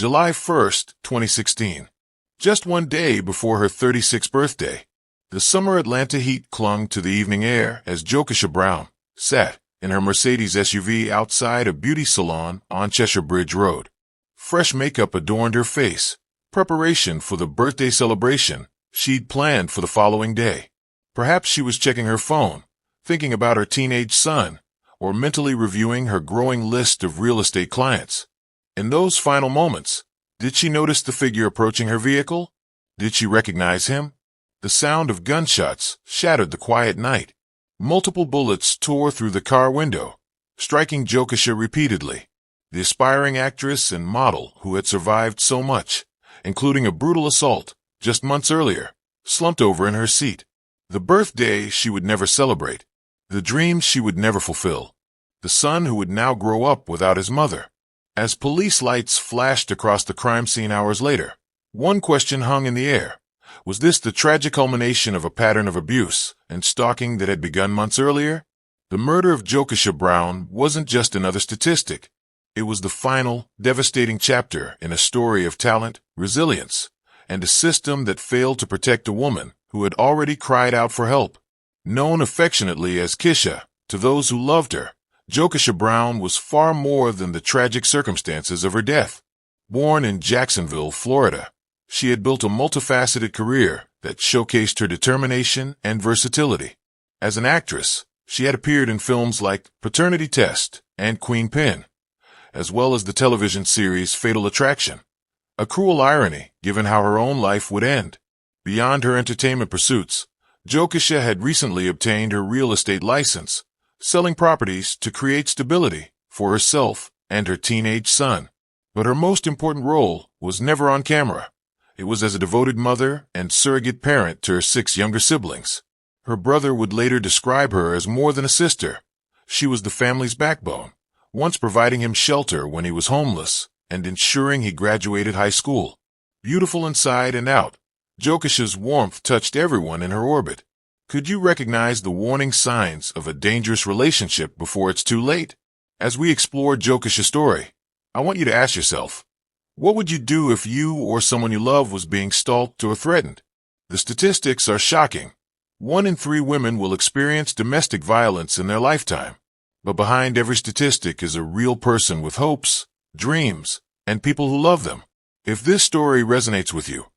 July 1st, 2016. Just one day before her 36th birthday, the summer Atlanta heat clung to the evening air as Jokisha Brown sat in her Mercedes SUV outside a beauty salon on Cheshire Bridge Road. Fresh makeup adorned her face, preparation for the birthday celebration she'd planned for the following day. Perhaps she was checking her phone, thinking about her teenage son, or mentally reviewing her growing list of real estate clients. In those final moments, did she notice the figure approaching her vehicle? Did she recognize him? The sound of gunshots shattered the quiet night. Multiple bullets tore through the car window, striking Jokisha repeatedly. The aspiring actress and model who had survived so much, including a brutal assault just months earlier, slumped over in her seat. The birthday she would never celebrate, the dreams she would never fulfill, the son who would now grow up without his mother. As police lights flashed across the crime scene hours later, one question hung in the air. Was this the tragic culmination of a pattern of abuse and stalking that had begun months earlier? The murder of Jokisha Brown wasn't just another statistic. It was the final, devastating chapter in a story of talent, resilience, and a system that failed to protect a woman who had already cried out for help. Known affectionately as Kisha to those who loved her, Jokisha Brown was far more than the tragic circumstances of her death. Born in Jacksonville, Florida, she had built a multifaceted career that showcased her determination and versatility. As an actress, she had appeared in films like Paternity Test and Queen Pin, as well as the television series Fatal Attraction. A cruel irony, given how her own life would end. Beyond her entertainment pursuits, Jokisha had recently obtained her real estate license, selling properties to create stability for herself and her teenage son. But her most important role was never on camera. It was as a devoted mother and surrogate parent to her 6 younger siblings. Her brother would later describe her as more than a sister. She was the family's backbone, once providing him shelter when he was homeless and ensuring he graduated high school. Beautiful inside and out, Jokisha's warmth touched everyone in her orbit. Could you recognize the warning signs of a dangerous relationship before it's too late? As we explore Jokisha's story, I want you to ask yourself, what would you do if you or someone you love was being stalked or threatened? The statistics are shocking. 1 in 3 women will experience domestic violence in their lifetime. But behind every statistic is a real person with hopes, dreams, and people who love them. If this story resonates with you,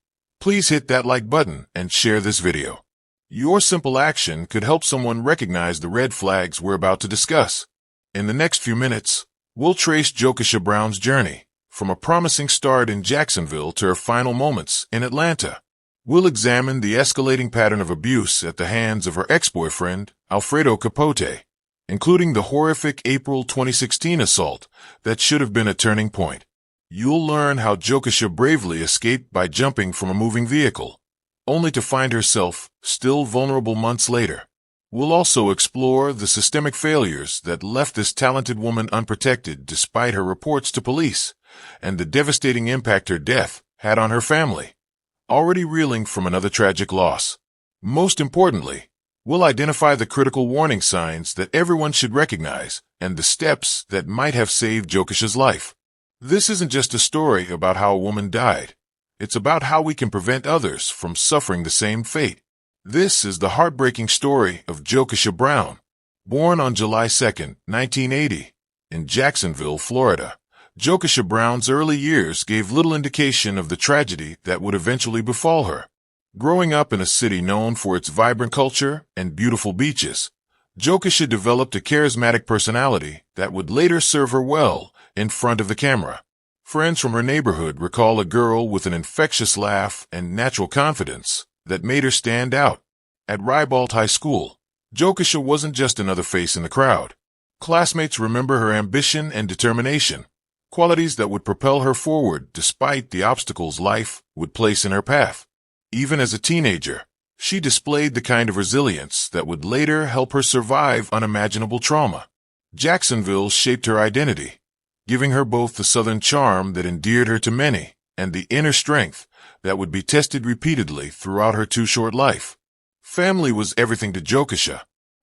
please hit that like button and share this video. Your simple action could help someone recognize the red flags we're about to discuss. In the next few minutes, we'll trace Jokisha Brown's journey, from a promising start in Jacksonville to her final moments in Atlanta. We'll examine the escalating pattern of abuse at the hands of her ex-boyfriend, Alfredo Capote, including the horrific April 2016 assault that should have been a turning point. You'll learn how Jokisha bravely escaped by jumping from a moving vehicle, only to find herself still vulnerable months later. We'll also explore the systemic failures that left this talented woman unprotected despite her reports to police, and the devastating impact her death had on her family, already reeling from another tragic loss. Most importantly, we'll identify the critical warning signs that everyone should recognize and the steps that might have saved Jokisha's life. This isn't just a story about how a woman died. It's about how we can prevent others from suffering the same fate. This is the heartbreaking story of Jokisha Brown. Born on July 2, 1980, in Jacksonville, Florida, Jokisha Brown's early years gave little indication of the tragedy that would eventually befall her. Growing up in a city known for its vibrant culture and beautiful beaches, Jokisha developed a charismatic personality that would later serve her well in front of the camera. Friends from her neighborhood recall a girl with an infectious laugh and natural confidence that made her stand out. At Ribald High School, Jokisha wasn't just another face in the crowd. Classmates remember her ambition and determination, qualities that would propel her forward despite the obstacles life would place in her path. Even as a teenager, she displayed the kind of resilience that would later help her survive unimaginable trauma. Jacksonville shaped her identity, giving her both the southern charm that endeared her to many and the inner strength that would be tested repeatedly throughout her too short life. Family was everything to Jokisha.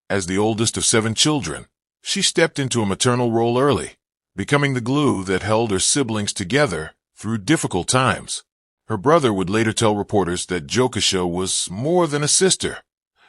As the oldest of 7 children, she stepped into a maternal role early, becoming the glue that held her siblings together through difficult times. Her brother would later tell reporters that Jokisha was more than a sister.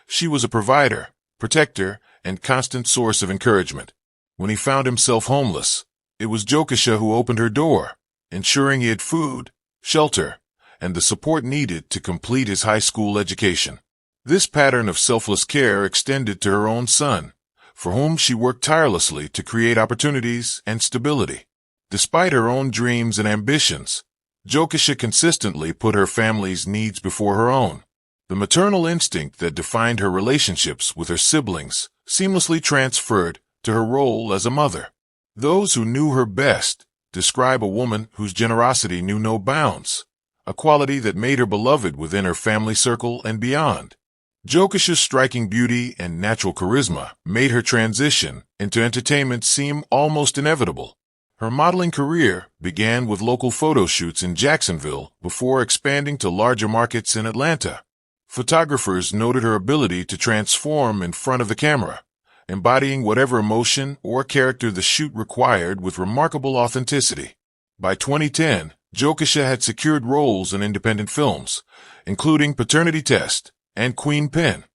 She was a provider, protector, and constant source of encouragement. When he found himself homeless, it was Jokisha who opened her door, ensuring he had food, shelter, and the support needed to complete his high school education. This pattern of selfless care extended to her own son, for whom she worked tirelessly to create opportunities and stability. Despite her own dreams and ambitions, Jokisha consistently put her family's needs before her own. The maternal instinct that defined her relationships with her siblings seamlessly transferred to her role as a mother. Those who knew her best describe a woman whose generosity knew no bounds, a quality that made her beloved within her family circle and beyond. Jokisha's striking beauty and natural charisma made her transition into entertainment seem almost inevitable. Her modeling career began with local photo shoots in Jacksonville before expanding to larger markets in Atlanta. Photographers noted her ability to transform in front of the camera, embodying whatever emotion or character the shoot required with remarkable authenticity. By 2010, Jokisha had secured roles in independent films, including Paternity Test and Queen Pen,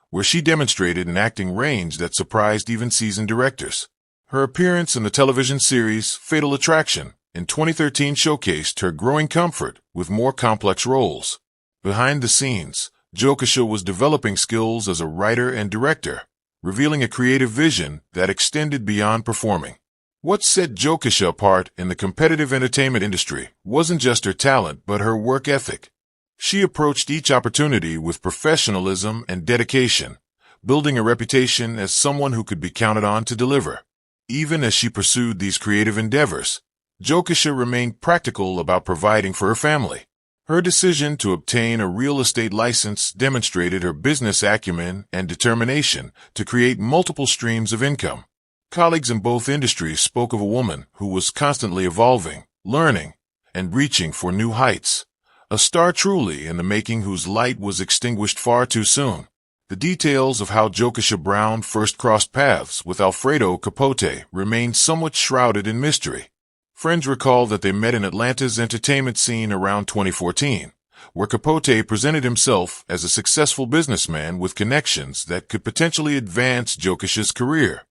where she demonstrated an acting range that surprised even seasoned directors. Her appearance in the television series Fatal Attraction in 2013 showcased her growing comfort with more complex roles. Behind the scenes, Jokisha was developing skills as a writer and director, revealing a creative vision that extended beyond performing. What set Jokisha apart in the competitive entertainment industry wasn't just her talent but her work ethic. She approached each opportunity with professionalism and dedication, building a reputation as someone who could be counted on to deliver. Even as she pursued these creative endeavors, Jokisha remained practical about providing for her family. Her decision to obtain a real estate license demonstrated her business acumen and determination to create multiple streams of income. Colleagues in both industries spoke of a woman who was constantly evolving, learning, and reaching for new heights. A star truly in the making whose light was extinguished far too soon. The details of how Jokisha Brown first crossed paths with Alfredo Capote remain somewhat shrouded in mystery. Friends recall that they met in Atlanta's entertainment scene around 2014, where Capote presented himself as a successful businessman with connections that could potentially advance Jokisha's career.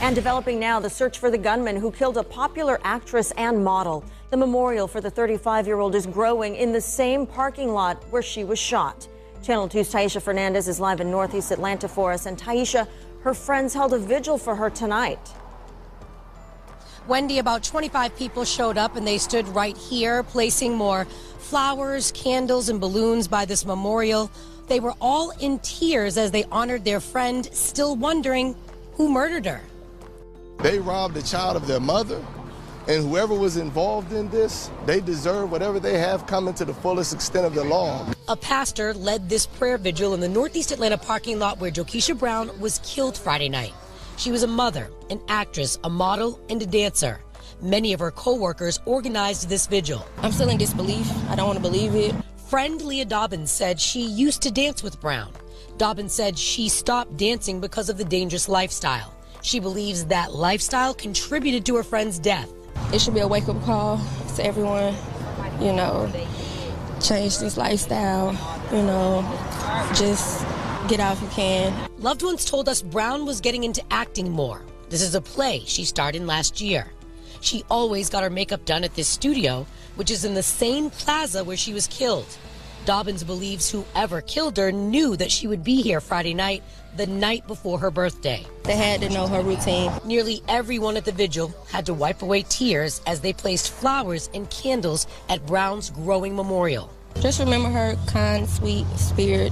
And developing now, the search for the gunman who killed a popular actress and model. The memorial for the 35-year-old is growing in the same parking lot where she was shot. Channel 2's Taisha Fernandez is live in Northeast Atlanta for us. And Taisha, her friends held a vigil for her tonight. Wendy, about 25 people showed up and they stood right here, placing more flowers, candles, and balloons by this memorial. They were all in tears as they honored their friend, still wondering who murdered her. They robbed a child of their mother, and whoever was involved in this, they deserve whatever they have coming to the fullest extent of the law. A pastor led this prayer vigil in the Northeast Atlanta parking lot where Jokisha Brown was killed Friday night. She was a mother, an actress, a model, and a dancer. Many of her co-workers organized this vigil. I'm still in disbelief. I don't want to believe it. Friend Leah Dobbins said she used to dance with Brown. Dobbins said she stopped dancing because of the dangerous lifestyle. She believes that lifestyle contributed to her friend's death. It should be a wake-up call to everyone, change this lifestyle, just get out if you can. Loved ones told us Brown was getting into acting more. This is a play she starred in last year. She always got her makeup done at this studio, which is in the same plaza where she was killed. Dobbins believes whoever killed her knew that she would be here Friday night, the night before her birthday. They had to know her routine. Nearly everyone at the vigil had to wipe away tears as they placed flowers and candles at Brown's growing memorial. Just remember her kind, sweet spirit.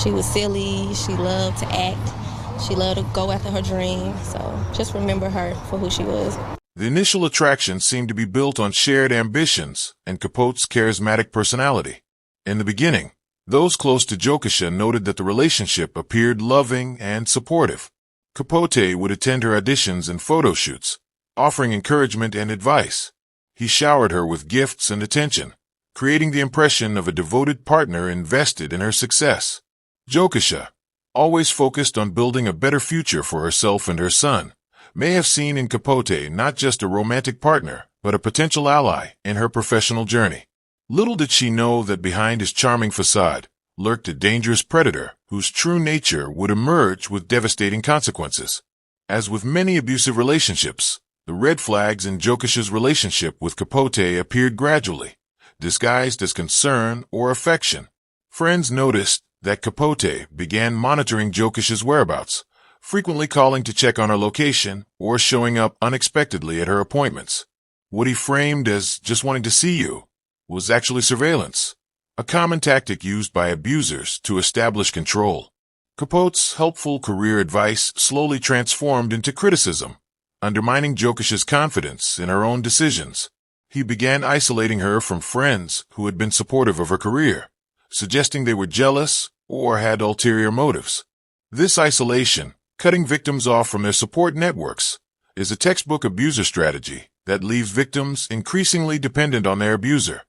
She was silly. She loved to act. She loved to go after her dream. So just remember her for who she was. The initial attraction seemed to be built on shared ambitions and Capote's charismatic personality. In the beginning, those close to Jokisha noted that the relationship appeared loving and supportive. Capote would attend her auditions and photo shoots, offering encouragement and advice. He showered her with gifts and attention, creating the impression of a devoted partner invested in her success. Jokisha, always focused on building a better future for herself and her son, may have seen in Capote not just a romantic partner, but a potential ally in her professional journey. Little did she know that behind his charming facade lurked a dangerous predator whose true nature would emerge with devastating consequences. As with many abusive relationships, the red flags in Jokisha's relationship with Capote appeared gradually, disguised as concern or affection. Friends noticed that Capote began monitoring Jokisha's whereabouts, frequently calling to check on her location or showing up unexpectedly at her appointments. What he framed as just wanting to see you was actually surveillance, a common tactic used by abusers to establish control. Capote's helpful career advice slowly transformed into criticism, undermining Jokisha's confidence in her own decisions. He began isolating her from friends who had been supportive of her career, suggesting they were jealous or had ulterior motives. This isolation, cutting victims off from their support networks, is a textbook abuser strategy that leaves victims increasingly dependent on their abuser.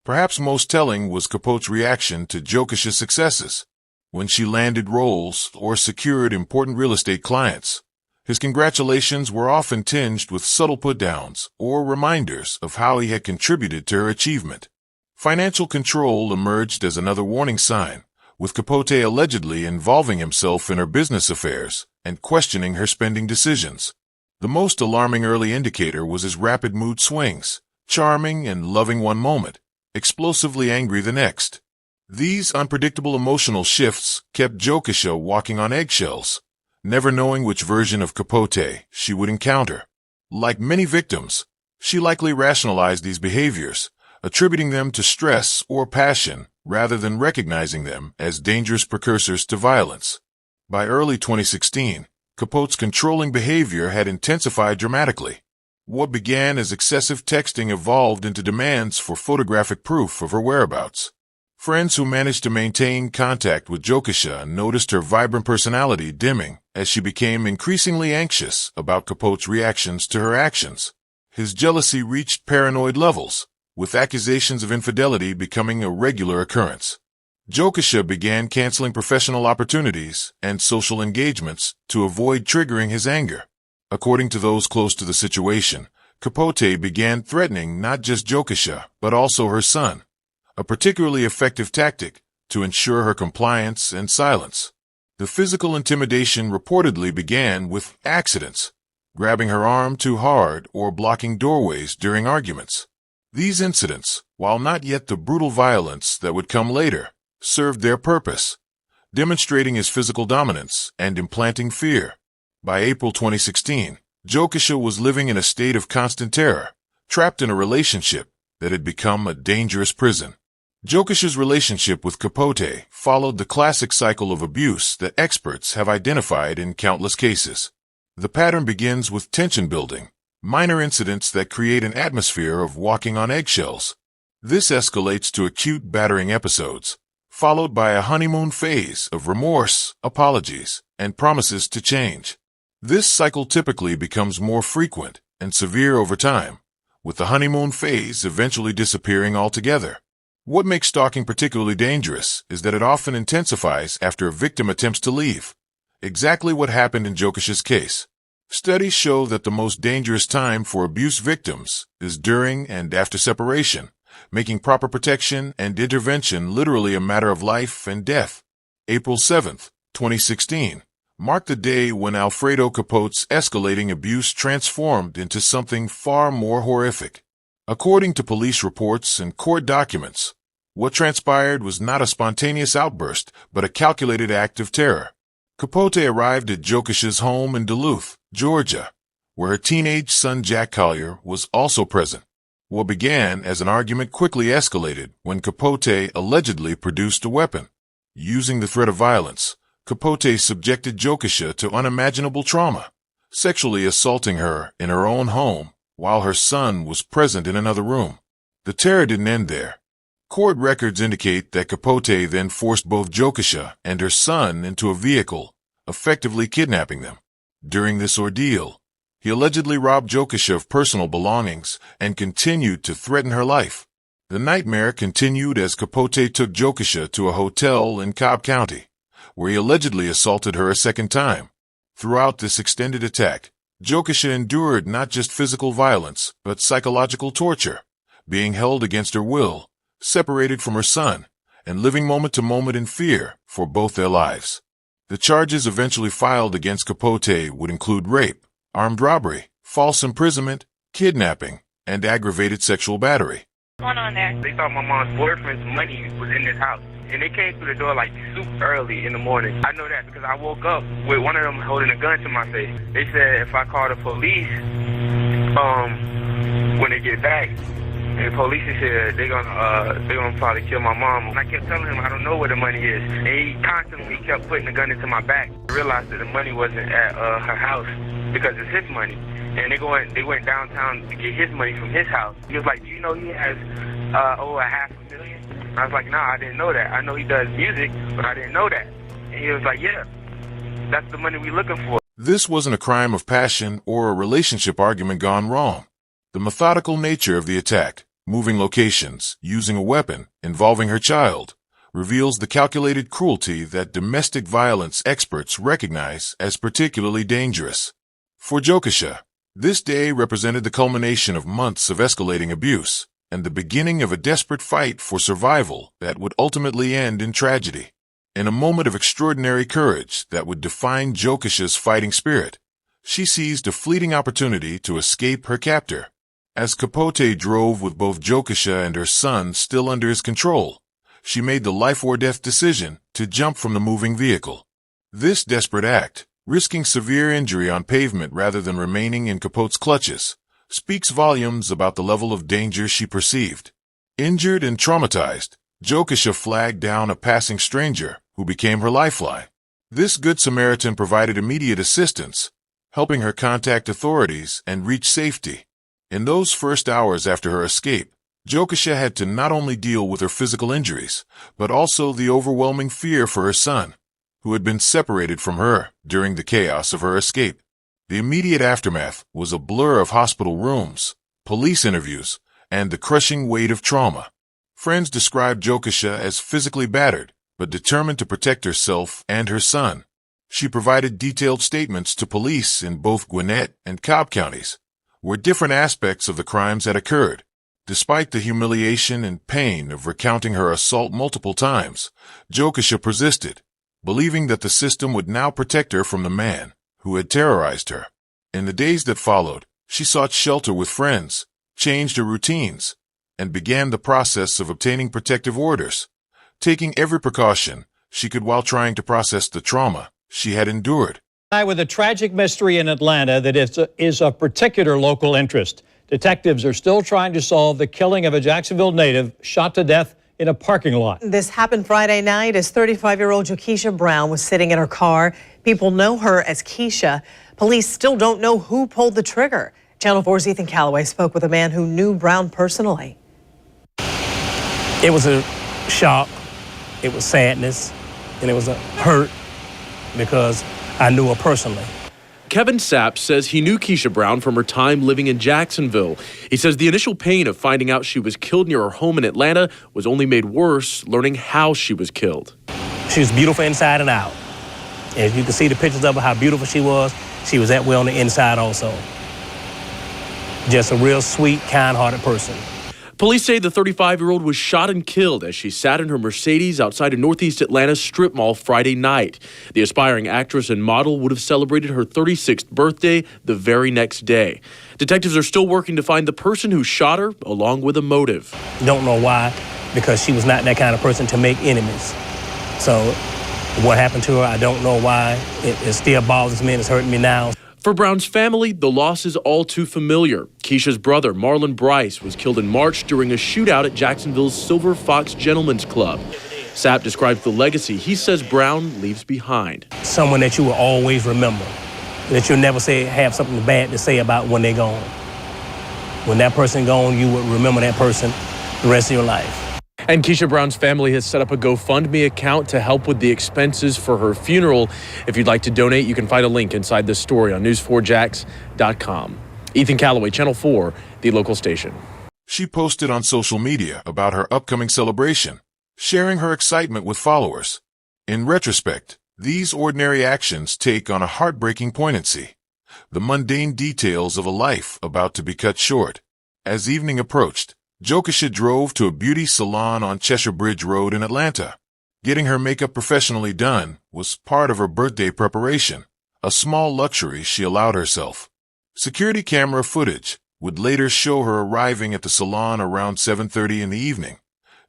Perhaps most telling was Capote's reaction to Jokisha's successes. When she landed roles or secured important real estate clients, his congratulations were often tinged with subtle put-downs or reminders of how he had contributed to her achievement. Financial control emerged as another warning sign, with Capote allegedly involving himself in her business affairs and questioning her spending decisions. The most alarming early indicator was his rapid mood swings, charming and loving one moment, explosively angry the next. These unpredictable emotional shifts kept Jokisha walking on eggshells, never knowing which version of Capote she would encounter. Like many victims, she likely rationalized these behaviors, attributing them to stress or passion rather than recognizing them as dangerous precursors to violence. By early 2016, Capote's controlling behavior had intensified dramatically. What began as excessive texting evolved into demands for photographic proof of her whereabouts. Friends who managed to maintain contact with Jokisha noticed her vibrant personality dimming as she became increasingly anxious about Capote's reactions to her actions. His jealousy reached paranoid levels, with accusations of infidelity becoming a regular occurrence. Jokisha began canceling professional opportunities and social engagements to avoid triggering his anger. According to those close to the situation, Capote began threatening not just Jokisha, but also her son, a particularly effective tactic to ensure her compliance and silence. The physical intimidation reportedly began with accidents, grabbing her arm too hard or blocking doorways during arguments. These incidents, while not yet the brutal violence that would come later, served their purpose, demonstrating his physical dominance and implanting fear. By April 2016, Jokisha was living in a state of constant terror, trapped in a relationship that had become a dangerous prison. Jokisha's relationship with Capote followed the classic cycle of abuse that experts have identified in countless cases. The pattern begins with tension building, minor incidents that create an atmosphere of walking on eggshells. This escalates to acute battering episodes, followed by a honeymoon phase of remorse, apologies, and promises to change. This cycle typically becomes more frequent and severe over time, with the honeymoon phase eventually disappearing altogether. What makes stalking particularly dangerous is that it often intensifies after a victim attempts to leave. Exactly what happened in Jokisha's case. Studies show that the most dangerous time for abuse victims is during and after separation, making proper protection and intervention literally a matter of life and death. April 7, 2016, marked the day when Alfredo Capote's escalating abuse transformed into something far more horrific. According to police reports and court documents, what transpired was not a spontaneous outburst, but a calculated act of terror. Capote arrived at Jokisha's home in Duluth, Georgia, where her teenage son Jack Collier was also present. What began as an argument quickly escalated when Capote allegedly produced a weapon. Using the threat of violence, Capote subjected Jokisha to unimaginable trauma, sexually assaulting her in her own home while her son was present in another room. The terror didn't end there. Court records indicate that Capote then forced both Jokisha and her son into a vehicle, effectively kidnapping them. During this ordeal, he allegedly robbed Jokisha of personal belongings and continued to threaten her life. The nightmare continued as Capote took Jokisha to a hotel in Cobb County, where he allegedly assaulted her a second time. Throughout this extended attack, Jokisha endured not just physical violence, but psychological torture, being held against her will, separated from her son, and living moment to moment in fear for both their lives. The charges eventually filed against Capote would include rape, armed robbery, false imprisonment, kidnapping, and aggravated sexual battery. What's going on there? They thought my mom's boyfriend's money was in this house, and they came through the door like super early in the morning. I know that because I woke up with one of them holding a gun to my face. They said if I call the police, when they get back, and the police said they're gonna probably kill my mom. And I kept telling him I don't know where the money is, and he constantly kept putting the gun into my back. I realized that the money wasn't at her house because it's his money. And they went downtown to get his money from his house. He was like, do you know he has over $500,000? I was like, nah, I didn't know that. I know he does music, but I didn't know that. And he was like, yeah, that's the money we're looking for. This wasn't a crime of passion or a relationship argument gone wrong. The methodical nature of the attack, moving locations, using a weapon, involving her child, reveals the calculated cruelty that domestic violence experts recognize as particularly dangerous. For Jokisha, this day represented the culmination of months of escalating abuse and the beginning of a desperate fight for survival that would ultimately end in tragedy. In a moment of extraordinary courage that would define Jokisha's fighting spirit, she seized a fleeting opportunity to escape her captor. As Capote drove with both Jokisha and her son still under his control, she made the life-or-death decision to jump from the moving vehicle. This desperate act, risking severe injury on pavement rather than remaining in Capote's clutches, speaks volumes about the level of danger she perceived. Injured and traumatized, Jokisha flagged down a passing stranger who became her lifeline. This Good Samaritan provided immediate assistance, helping her contact authorities and reach safety. In those first hours after her escape, Jokisha had to not only deal with her physical injuries, but also the overwhelming fear for her son, who had been separated from her during the chaos of her escape. The immediate aftermath was a blur of hospital rooms, police interviews, and the crushing weight of trauma. Friends described Jokisha as physically battered, but determined to protect herself and her son. She provided detailed statements to police in both Gwinnett and Cobb counties, where different aspects of the crimes had occurred. Despite the humiliation and pain of recounting her assault multiple times, Jokisha persisted, believing that the system would now protect her from the man who had terrorized her. In the days that followed, she sought shelter with friends, changed her routines, and began the process of obtaining protective orders, taking every precaution she could while trying to process the trauma she had endured. With a tragic mystery in Atlanta that is of particular local interest. Detectives are still trying to solve the killing of a Jacksonville native shot to death in a parking lot. This happened Friday night as 35-year-old Jokisha Brown was sitting in her car. People know her as Keisha. Police still don't know who pulled the trigger. Channel 4's Ethan Calloway spoke with a man who knew Brown personally. It was a shock, it was sadness, and it was a hurt because I knew her personally. Kevin Sapp says he knew Keisha Brown from her time living in Jacksonville. He says the initial pain of finding out she was killed near her home in Atlanta was only made worse learning how she was killed. She was beautiful inside and out. And you can see the pictures of her, how beautiful she was that way on the inside also. Just a real sweet, kind-hearted person. Police say the 35-year-old was shot and killed as she sat in her Mercedes outside a Northeast Atlanta strip mall Friday night. The aspiring actress and model would have celebrated her 36th birthday the very next day. Detectives are still working to find the person who shot her, along with a motive. Don't know why, because she was not that kind of person to make enemies. So what happened to her, I don't know why. It still bothers me and it's hurting me now. For Brown's family, the loss is all too familiar. Keisha's brother, Marlon Bryce, was killed in March during a shootout at Jacksonville's Silver Fox Gentlemen's Club. Sapp describes the legacy he says Brown leaves behind. Someone that you will always remember, that you'll never have something bad to say about when they're gone. When that person gone, you will remember that person the rest of your life. And Keisha Brown's family has set up a GoFundMe account to help with the expenses for her funeral. If you'd like to donate, you can find a link inside this story on news4jax.com. Ethan Calloway, Channel 4, the local station. She posted on social media about her upcoming celebration, sharing her excitement with followers. In retrospect, these ordinary actions take on a heartbreaking poignancy, the mundane details of a life about to be cut short. As evening approached, Jokisha drove to a beauty salon on Cheshire Bridge Road in Atlanta. Getting her makeup professionally done was part of her birthday preparation, a small luxury she allowed herself. Security camera footage would later show her arriving at the salon around 7:30 in the evening,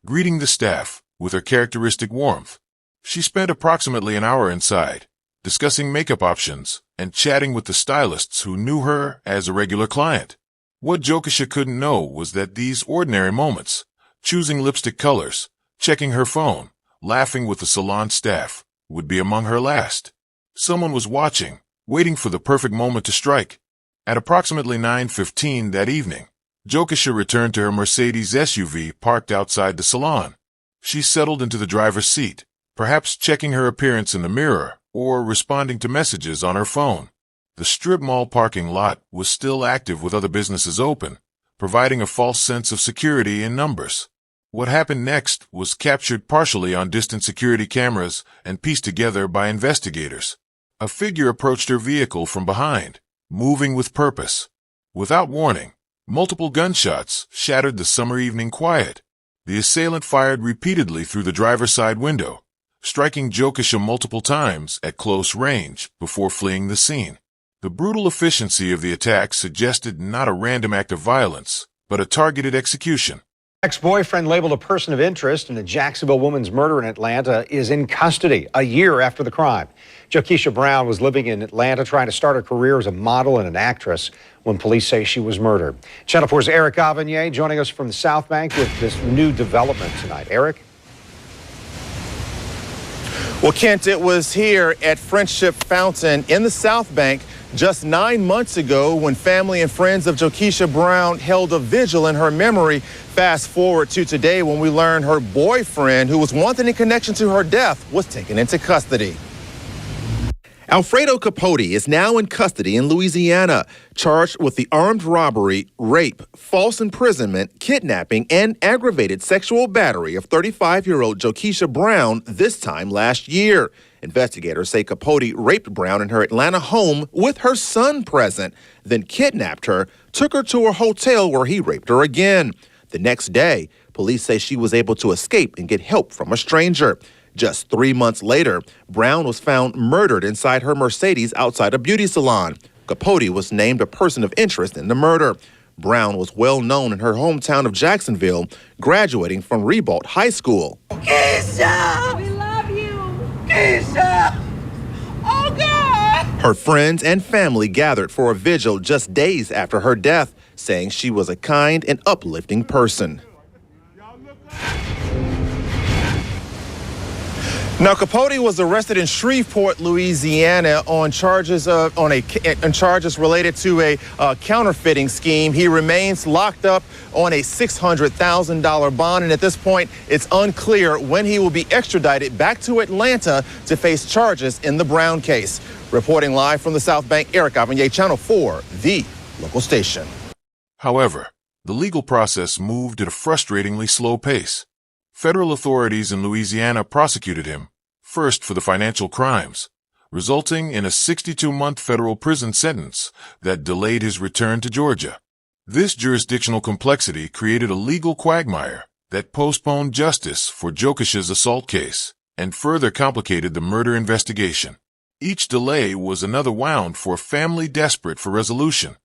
greeting the staff with her characteristic warmth. She spent approximately an hour inside, discussing makeup options and chatting with the stylists who knew her as a regular client. What Jokisha couldn't know was that these ordinary moments, choosing lipstick colors, checking her phone, laughing with the salon staff, would be among her last. Someone was watching, waiting for the perfect moment to strike. At approximately 9:15 that evening, Jokisha returned to her Mercedes SUV parked outside the salon. She settled into the driver's seat, perhaps checking her appearance in the mirror or responding to messages on her phone. The strip mall parking lot was still active with other businesses open, providing a false sense of security in numbers. What happened next was captured partially on distant security cameras and pieced together by investigators. A figure approached her vehicle from behind, moving with purpose. Without warning, multiple gunshots shattered the summer evening quiet. The assailant fired repeatedly through the driver's side window, striking Jokisha multiple times at close range before fleeing the scene. The brutal efficiency of the attack suggested not a random act of violence, but a targeted execution. Ex-boyfriend labeled a person of interest in a Jacksonville woman's murder in Atlanta is in custody a year after the crime. Jokisha Brown was living in Atlanta trying to start a career as a model and an actress when police say she was murdered. Channel 4's Eric Avanier joining us from the South Bank with this new development tonight. Eric? Well, Kent, it was here at Friendship Fountain in the South Bank just 9 months ago when family and friends of Jokisha Brown held a vigil in her memory. Fast forward to today when we learned her boyfriend, who was wanted in connection to her death, was taken into custody. Alfredo Capote is now in custody in Louisiana, charged with the armed robbery, rape, false imprisonment, kidnapping, and aggravated sexual battery of 35-year-old Jokisha Brown this time last year. Investigators say Capote raped Brown in her Atlanta home with her son present, then kidnapped her, took her to a hotel where he raped her again. The next day, police say she was able to escape and get help from a stranger. Just 3 months later, Brown was found murdered inside her Mercedes outside a beauty salon. Capote was named a person of interest in the murder. Brown was well known in her hometown of Jacksonville, graduating from Ribault High School. Keisha! We love you! Keisha! Oh, God! Her friends and family gathered for a vigil just days after her death, saying she was a kind and uplifting person. Now, Capote was arrested in Shreveport, Louisiana, on charges related to a counterfeiting scheme. He remains locked up on a $600,000 bond, and at this point, it's unclear when he will be extradited back to Atlanta to face charges in the Brown case. Reporting live from the South Bank, Eric Avanier, Channel 4, the local station. However, the legal process moved at a frustratingly slow pace. Federal authorities in Louisiana prosecuted him, first for the financial crimes, resulting in a 62-month federal prison sentence that delayed his return to Georgia. This jurisdictional complexity created a legal quagmire that postponed justice for Jokisha's assault case and further complicated the murder investigation. Each delay was another wound for a family desperate for resolution.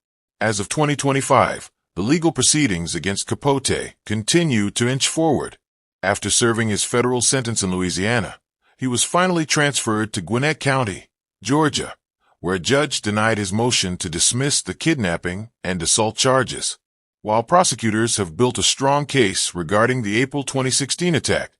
As of 2025, the legal proceedings against Capote continue to inch forward. After serving his federal sentence in Louisiana, he was finally transferred to Gwinnett County, Georgia, where a judge denied his motion to dismiss the kidnapping and assault charges. While prosecutors have built a strong case regarding the April 2016 attack,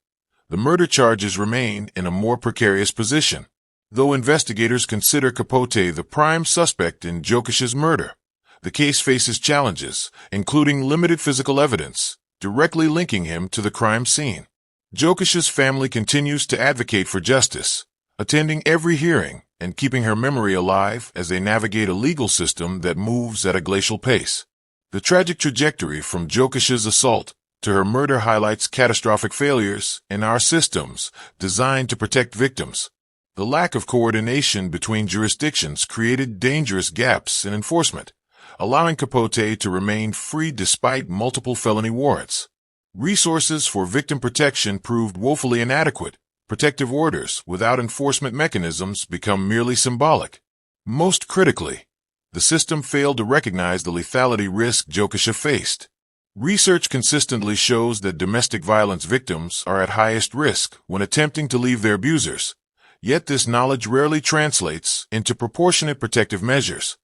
the murder charges remain in a more precarious position. Though investigators consider Capote the prime suspect in Jokisha's murder, the case faces challenges, including limited physical evidence, directly linking him to the crime scene. Jokisha's family continues to advocate for justice, attending every hearing and keeping her memory alive as they navigate a legal system that moves at a glacial pace. The tragic trajectory from Jokisha's assault to her murder highlights catastrophic failures in our systems designed to protect victims. The lack of coordination between jurisdictions created dangerous gaps in enforcement, allowing Capote to remain free despite multiple felony warrants. Resources for victim protection proved woefully inadequate. Protective orders without enforcement mechanisms become merely symbolic. Most critically, the system failed to recognize the lethality risk Jokisha faced. Research consistently shows that domestic violence victims are at highest risk when attempting to leave their abusers, yet this knowledge rarely translates into proportionate protective measures.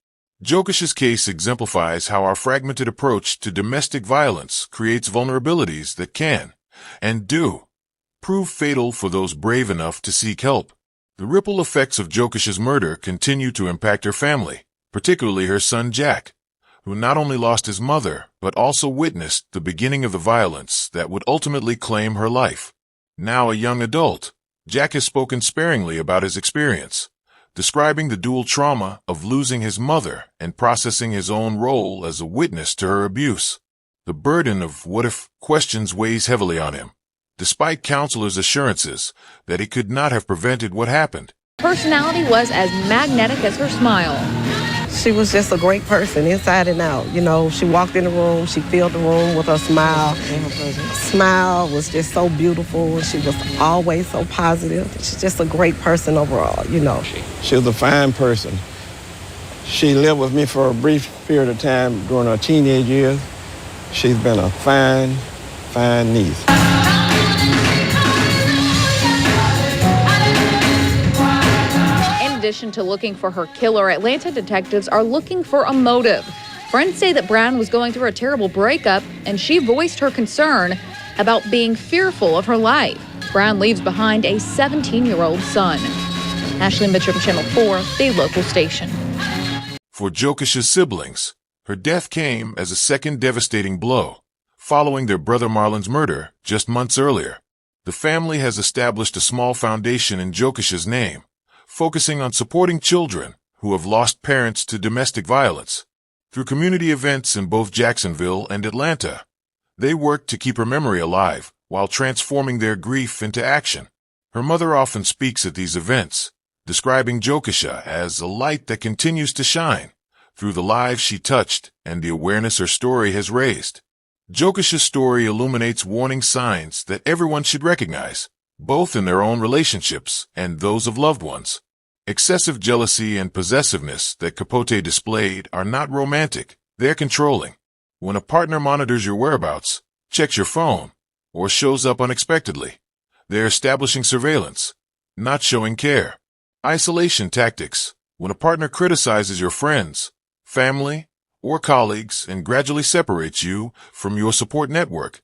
Jokisha's case exemplifies how our fragmented approach to domestic violence creates vulnerabilities that can, and do, prove fatal for those brave enough to seek help. The ripple effects of Jokisha's murder continue to impact her family, particularly her son Jack, who not only lost his mother, but also witnessed the beginning of the violence that would ultimately claim her life. Now a young adult, Jack has spoken sparingly about his experience, describing the dual trauma of losing his mother and processing his own role as a witness to her abuse. The burden of what-if questions weighs heavily on him, despite counselors' assurances that he could not have prevented what happened. Personality was as magnetic as her smile. She was just a great person, inside and out. You know, she walked in the room, she filled the room with her smile. Smile was just so beautiful. She was always so positive. She's just a great person overall, you know. She was a fine person. She lived with me for a brief period of time during her teenage years. She's been a fine niece. In addition to looking for her killer, Atlanta detectives are looking for a motive. Friends say that Brown was going through a terrible breakup, and she voiced her concern about being fearful of her life. Brown leaves behind a 17-year-old son. Ashley Mitchell, Channel 4, the local station. For Jokisha's siblings, her death came as a second devastating blow, following their brother Marlon's murder just months earlier. The family has established a small foundation in Jokisha's name, focusing on supporting children who have lost parents to domestic violence. Through community events in both Jacksonville and Atlanta, they work to keep her memory alive while transforming their grief into action. Her mother often speaks at these events, describing Jokisha as a light that continues to shine through the lives she touched and the awareness her story has raised. Jokisha's story illuminates warning signs that everyone should recognize, both in their own relationships and those of loved ones. Excessive jealousy and possessiveness that Capote displayed are not romantic, they're controlling. When a partner monitors your whereabouts, checks your phone, or shows up unexpectedly, they're establishing surveillance, not showing care. Isolation tactics, when a partner criticizes your friends, family, or colleagues and gradually separates you from your support network,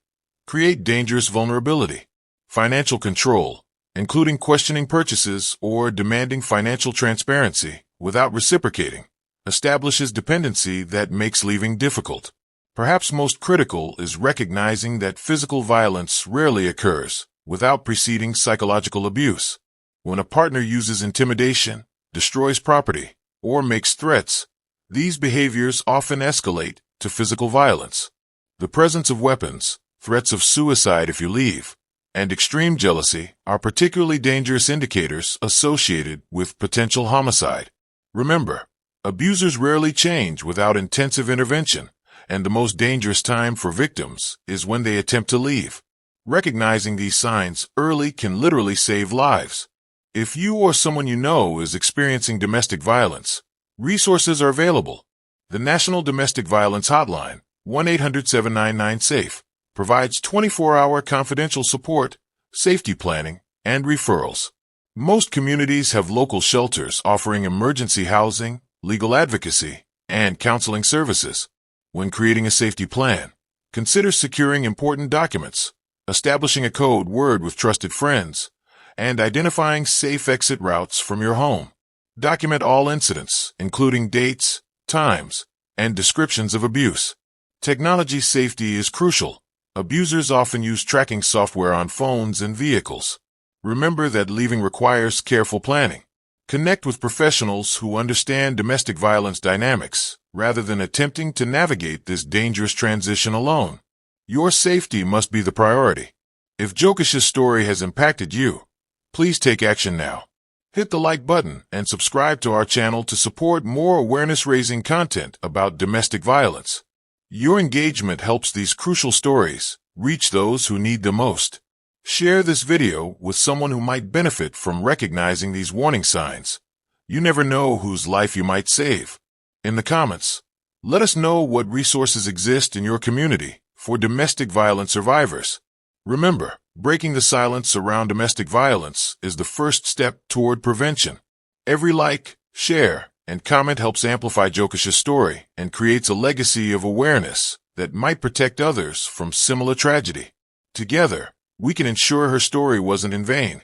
create dangerous vulnerability. Financial control, including questioning purchases or demanding financial transparency without reciprocating, establishes dependency that makes leaving difficult. Perhaps most critical is recognizing that physical violence rarely occurs without preceding psychological abuse. When a partner uses intimidation, destroys property, or makes threats, these behaviors often escalate to physical violence. The presence of weapons, threats of suicide if you leave, and extreme jealousy are particularly dangerous indicators associated with potential homicide. Remember, abusers rarely change without intensive intervention, and the most dangerous time for victims is when they attempt to leave. Recognizing these signs early can literally save lives. If you or someone you know is experiencing domestic violence, resources are available. The National Domestic Violence Hotline, 1-800-799-SAFE, provides 24-hour confidential support, safety planning, and referrals. Most communities have local shelters offering emergency housing, legal advocacy, and counseling services. When creating a safety plan, consider securing important documents, establishing a code word with trusted friends, and identifying safe exit routes from your home. Document all incidents, including dates, times, and descriptions of abuse. Technology safety is crucial. Abusers often use tracking software on phones and vehicles. Remember that leaving requires careful planning. Connect with professionals who understand domestic violence dynamics, rather than attempting to navigate this dangerous transition alone. Your safety must be the priority. If Jokisha's story has impacted you, please take action now. Hit the like button and subscribe to our channel to support more awareness-raising content about domestic violence. Your engagement helps these crucial stories reach those who need them most. Share this video with someone who might benefit from recognizing these warning signs. You never know whose life you might save. In the comments, let us know what resources exist in your community for domestic violence survivors. Remember, breaking the silence around domestic violence is the first step toward prevention. Every like, share, and comment helps amplify Jokisha's story and creates a legacy of awareness that might protect others from similar tragedy. Together, we can ensure her story wasn't in vain.